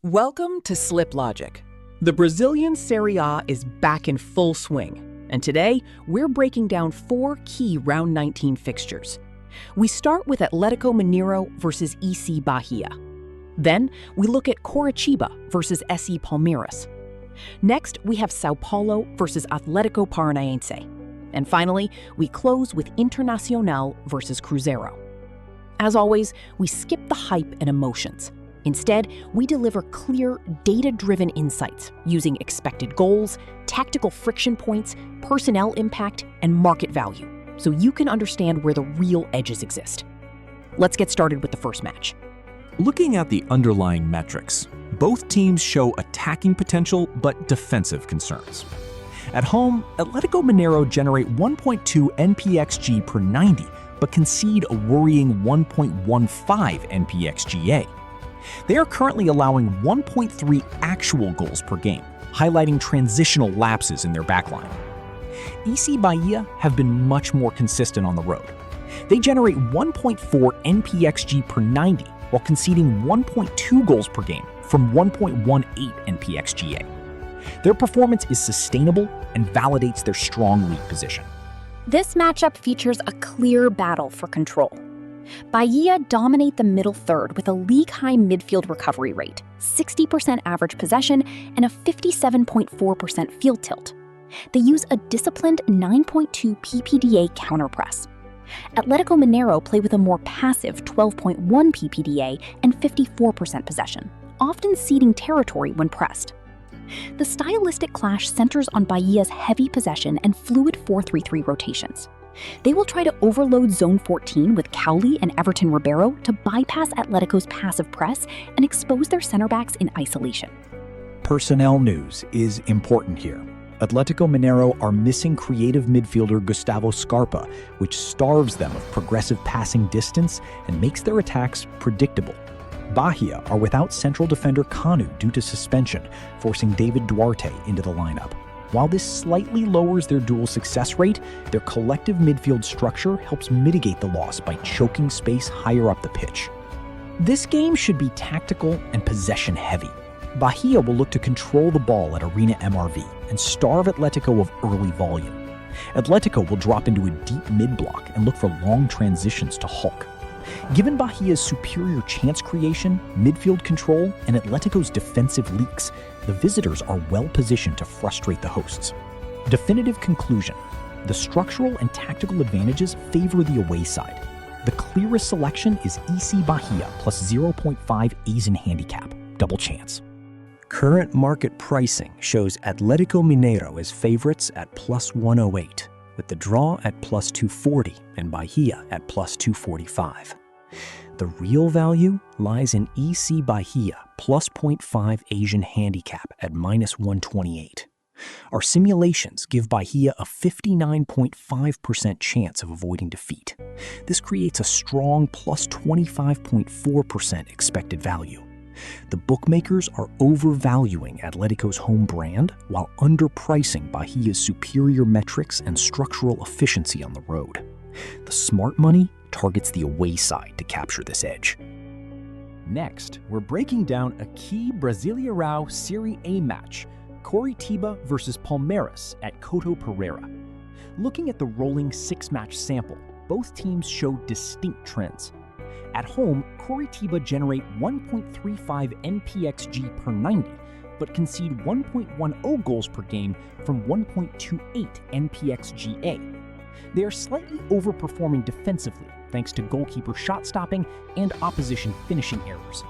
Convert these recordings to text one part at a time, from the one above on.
Welcome to Slip Logic. The Brazilian Serie A is back in full swing, and today we're breaking down 4 key Round 19 fixtures. We start with Atlético Mineiro versus EC Bahia. Then we look at Coritiba versus SC Palmeiras. Next, we have São Paulo versus Atlético Paranaense. And finally, we close with Internacional versus Cruzeiro. As always, we skip the hype and emotions. Instead, we deliver clear, data-driven insights using expected goals, tactical friction points, personnel impact, and market value, so you can understand where the real edges exist. Let's get started with the first match. Looking at the underlying metrics, both teams show attacking potential but defensive concerns. At home, Atlético Mineiro generate 1.2 NPXG per 90, but concede a worrying 1.15 NPXGA. They are currently allowing 1.3 actual goals per game, highlighting transitional lapses in their backline. EC Bahia have been much more consistent on the road. They generate 1.4 NPXG per 90 while conceding 1.2 goals per game from 1.18 NPXGA. Their performance is sustainable and validates their strong league position. This matchup features a clear battle for control. Bahia dominate the middle third with a league-high midfield recovery rate, 60% average possession, and a 57.4% field tilt. They use a disciplined 9.2 PPDA counterpress. Atlético Mineiro play with a more passive 12.1 PPDA and 54% possession, often ceding territory when pressed. The stylistic clash centers on Bahia's heavy possession and fluid 4-3-3 rotations. They will try to overload Zone 14 with Cowley and Everton Ribeiro to bypass Atletico's passive press and expose their center backs in isolation. Personnel news is important here. Atlético Mineiro are missing creative midfielder Gustavo Scarpa, which starves them of progressive passing distance and makes their attacks predictable. Bahia are without central defender Kanu due to suspension, forcing David Duarte into the lineup. While this slightly lowers their duel success rate, their collective midfield structure helps mitigate the loss by choking space higher up the pitch. This game should be tactical and possession heavy. Bahia will look to control the ball at Arena MRV and starve Atletico of early volume. Atletico will drop into a deep mid-block and look for long transitions to Hulk. Given Bahia's superior chance creation, midfield control, and Atletico's defensive leaks, the visitors are well positioned to frustrate the hosts. Definitive conclusion: the structural and tactical advantages favor the away side. The clearest selection is EC Bahia plus 0.5 Asian handicap, double chance. Current market pricing shows Atlético Mineiro as favorites at plus 108, with the draw at plus 240 and Bahia at plus 245. The real value lies in EC Bahia plus 0.5 Asian handicap at minus 128. Our simulations give Bahia a 59.5% chance of avoiding defeat. This creates a strong plus 25.4% expected value. The bookmakers are overvaluing Atletico's home brand while underpricing Bahia's superior metrics and structural efficiency on the road. The smart money targets the away side to capture this edge. Next, we're breaking down a key Brasileiro Serie A match, Coritiba versus Palmeiras at Couto Pereira. Looking at the rolling 6-match sample, both teams show distinct trends. At home, Coritiba generate 1.35 NPXG per 90, but concede 1.10 goals per game from 1.28 NPXGA. They are slightly overperforming defensively thanks to goalkeeper shot stopping and opposition finishing errors.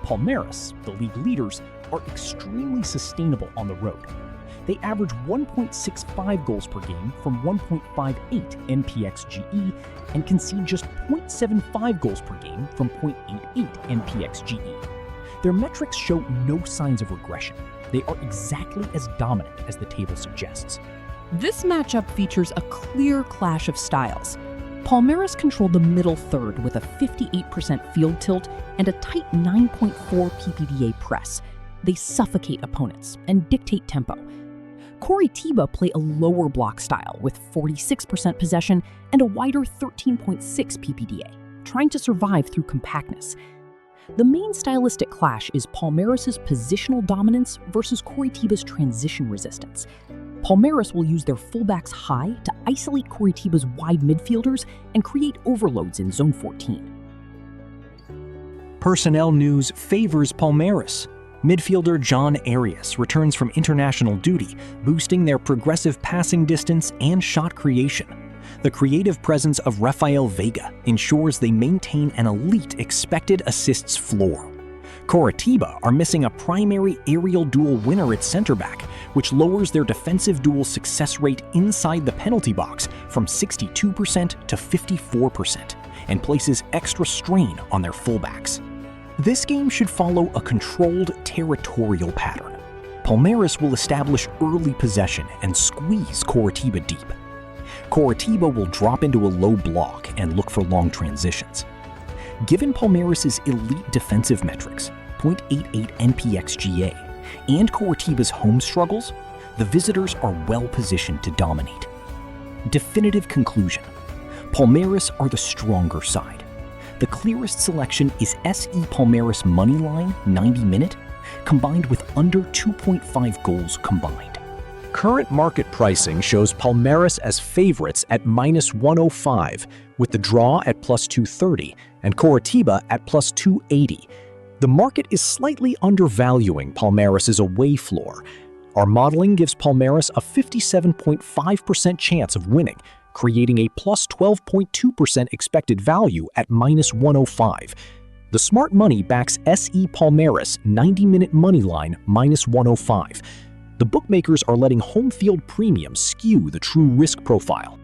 Palmeiras, the league leaders, are extremely sustainable on the road. They average 1.65 goals per game from 1.58 NPXGE and concede just 0.75 goals per game from 0.88 NPXGE. Their metrics show no signs of regression. They are exactly as dominant as the table suggests. This matchup features a clear clash of styles. Palmeiras control the middle third with a 58% field tilt and a tight 9.4 PPDA press. They suffocate opponents and dictate tempo. Coritiba play a lower block style with 46% possession and a wider 13.6 PPDA, trying to survive through compactness. The main stylistic clash is Palmeiras' positional dominance versus Coritiba's transition resistance. Palmeiras will use their fullbacks high to isolate Coritiba's wide midfielders and create overloads in Zone 14. Personnel news favors Palmeiras. Midfielder John Arias returns from international duty, boosting their progressive passing distance and shot creation. The creative presence of Rafael Veiga ensures they maintain an elite expected assists floor. Coritiba are missing a primary aerial duel winner at center back, which lowers their defensive duel success rate inside the penalty box from 62% to 54% and places extra strain on their fullbacks. This game should follow a controlled territorial pattern. Palmeiras will establish early possession and squeeze Coritiba deep. Coritiba will drop into a low block and look for long transitions. Given Palmeiras' elite defensive metrics, 0.88 NPXGA, and Coritiba's home struggles, the visitors are well positioned to dominate. Definitive conclusion: Palmeiras are the stronger side. The clearest selection is SE Palmeiras moneyline 90-minute, combined with under 2.5 goals combined. Current market pricing shows Palmeiras as favorites at -105, with the draw at +230 and Coritiba at +280. The market is slightly undervaluing Palmeiras' away floor. Our modeling gives Palmeiras a 57.5% chance of winning, creating a +12.2% expected value at -105. The smart money backs SE Palmeiras 90-minute moneyline -105. The bookmakers are letting home field premiums skew the true risk profile.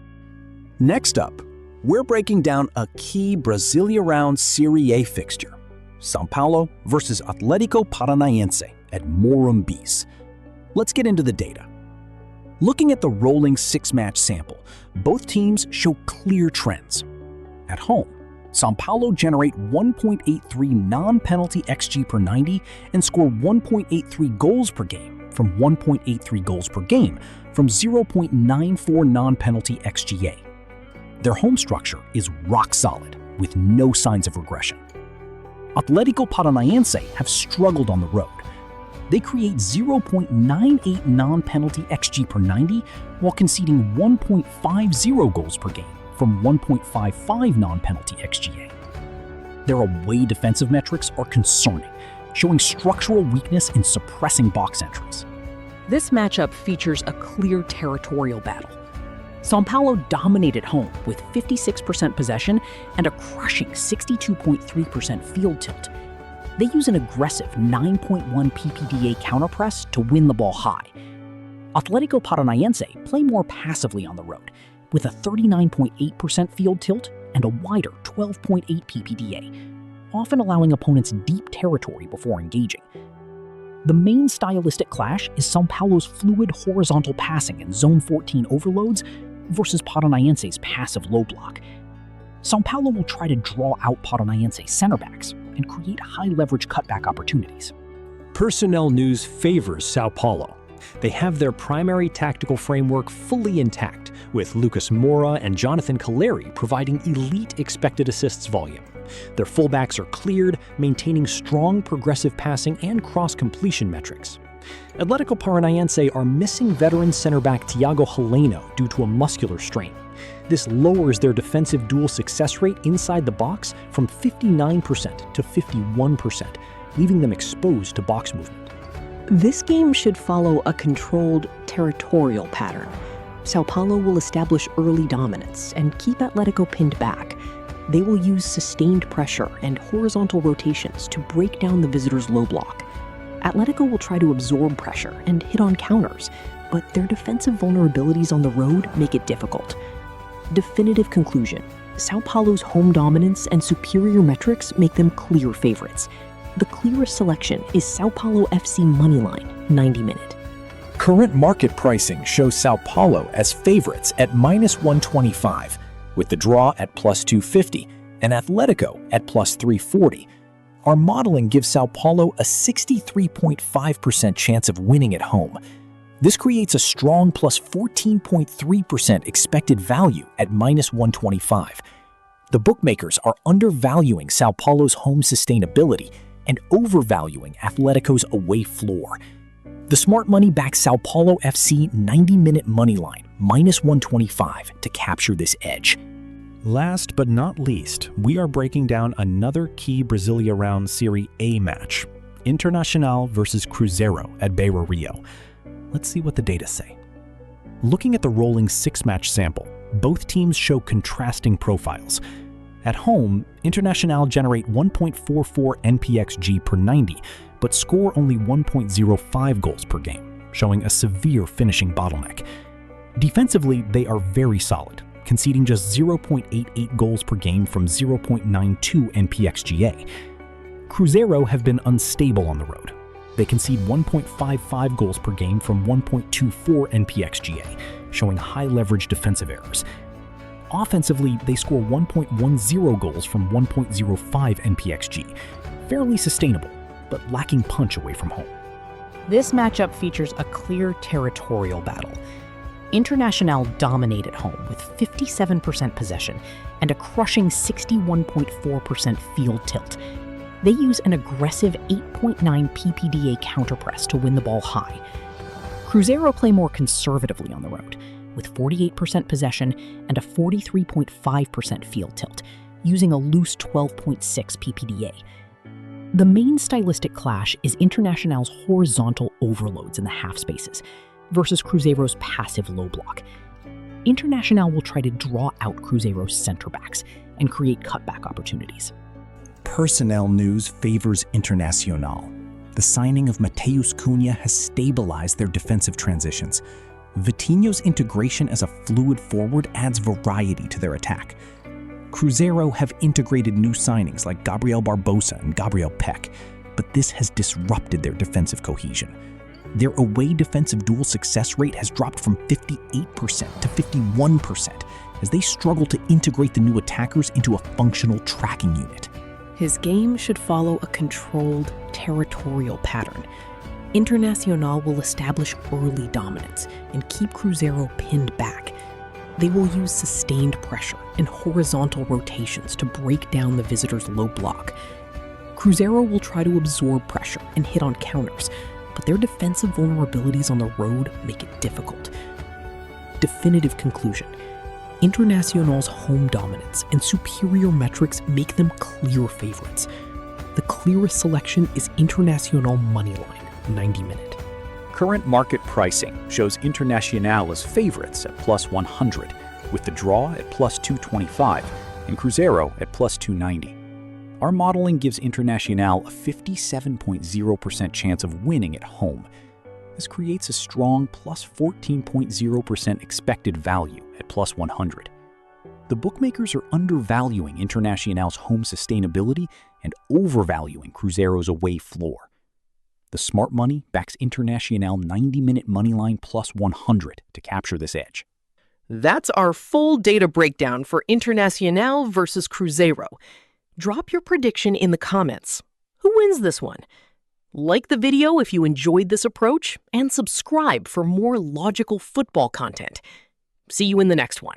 Next up, we're breaking down a key Brasileiro Serie A fixture: São Paulo versus Atlético Paranaense at Morumbi. Let's get into the data. Looking at the rolling 6-match sample, both teams show clear trends. At home, São Paulo generate 1.83 non-penalty XG per 90 and score 1.83 goals per game from 1.83 goals per game from 0.94 non-penalty XGA. Their home structure is rock solid, with no signs of regression. Atlético Paranaense have struggled on the road. They create 0.98 non-penalty XG per 90 while conceding 1.50 goals per game from 1.55 non-penalty XGA. Their away defensive metrics are concerning, showing structural weakness in suppressing box entries. This matchup features a clear territorial battle. São Paulo dominate at home with 56% possession and a crushing 62.3% field tilt. They use an aggressive 9.1 PPDA counterpress to win the ball high. Atlético Paranaense play more passively on the road, with a 39.8% field tilt and a wider 12.8 PPDA, often allowing opponents deep territory before engaging. The main stylistic clash is São Paulo's fluid horizontal passing and Zone 14 overloads versus Paranaense's passive low block. São Paulo will try to draw out Paranaense's center backs and create high-leverage cutback opportunities. Personnel news favors São Paulo. They have their primary tactical framework fully intact, with Lucas Moura and Jonathan Calleri providing elite expected assists volume. Their fullbacks are cleared, maintaining strong progressive passing and cross-completion metrics. Atlético Paranaense are missing veteran center back Thiago Heleno due to a muscular strain. This lowers their defensive duel success rate inside the box from 59% to 51%, leaving them exposed to box movement. This game should follow a controlled territorial pattern. São Paulo will establish early dominance and keep Atlético pinned back. They will use sustained pressure and horizontal rotations to break down the visitors' low block. Atlético will try to absorb pressure and hit on counters, but their defensive vulnerabilities on the road make it difficult. Definitive conclusion: São Paulo's home dominance and superior metrics make them clear favorites. The clearest selection is São Paulo FC moneyline 90-minute. Current market pricing shows São Paulo as favorites at -125, with the draw at +250 and Atlético at +340. Our modeling gives São Paulo a 63.5% chance of winning at home. This creates a strong +14.3% expected value at -125. The bookmakers are undervaluing São Paulo's home sustainability and overvaluing Atletico's away floor. The smart money backs Sao Paulo FC 90-minute moneyline, -125, to capture this edge. Last but not least, we are breaking down another key Brasileirão Serie A match, Internacional versus Cruzeiro at Beira Rio. Let's see what the data say. Looking at the rolling 6-match sample, both teams show contrasting profiles. At home, Internacional generate 1.44 NPXG per 90, but score only 1.05 goals per game, showing a severe finishing bottleneck. Defensively, they are very solid, conceding just 0.88 goals per game from 0.92 NPXGA. Cruzeiro have been unstable on the road. They concede 1.55 goals per game from 1.24 NPXGA, showing high leverage defensive errors. Offensively, they score 1.10 goals from 1.05 NPXG, fairly sustainable, but lacking punch away from home. This matchup features a clear territorial battle. Internacional dominate at home with 57% possession and a crushing 61.4% field tilt. They use an aggressive 8.9 PPDA counterpress to win the ball high. Cruzeiro play more conservatively on the road, with 48% possession and a 43.5% field tilt, using a loose 12.6 PPDA. The main stylistic clash is Internacional's horizontal overloads in the half spaces versus Cruzeiro's passive low block. Internacional will try to draw out Cruzeiro's center backs and create cutback opportunities. Personnel news favors Internacional. The signing of Mateus Cunha has stabilized their defensive transitions. Vitinho's integration as a fluid forward adds variety to their attack. Cruzeiro have integrated new signings like Gabriel Barbosa and Gabriel Peck, but this has disrupted their defensive cohesion. Their away defensive duel success rate has dropped from 58% to 51% as they struggle to integrate the new attackers into a functional tracking unit. His game should follow a controlled, territorial pattern. Internacional will establish early dominance and keep Cruzeiro pinned back. They will use sustained pressure and horizontal rotations to break down the visitors' low block. Cruzeiro will try to absorb pressure and hit on counters, but their defensive vulnerabilities on the road make it difficult. Definitive conclusion: Internacional's home dominance and superior metrics make them clear favorites. The clearest selection is Internacional Moneyline, 90-minute. Current market pricing shows Internacional as favorites at +100, with the draw at +225 and Cruzeiro at +290. Our modeling gives Internacional a 57.0% chance of winning at home. This creates a strong +14.0% expected value at +100. The bookmakers are undervaluing Internacional's home sustainability and overvaluing Cruzeiro's away floor. The smart money backs Internacional 90-minute moneyline +100 to capture this edge. That's our full data breakdown for Internacional versus Cruzeiro. Drop your prediction in the comments. Who wins this one? Like the video if you enjoyed this approach, and subscribe for more logical football content. See you in the next one.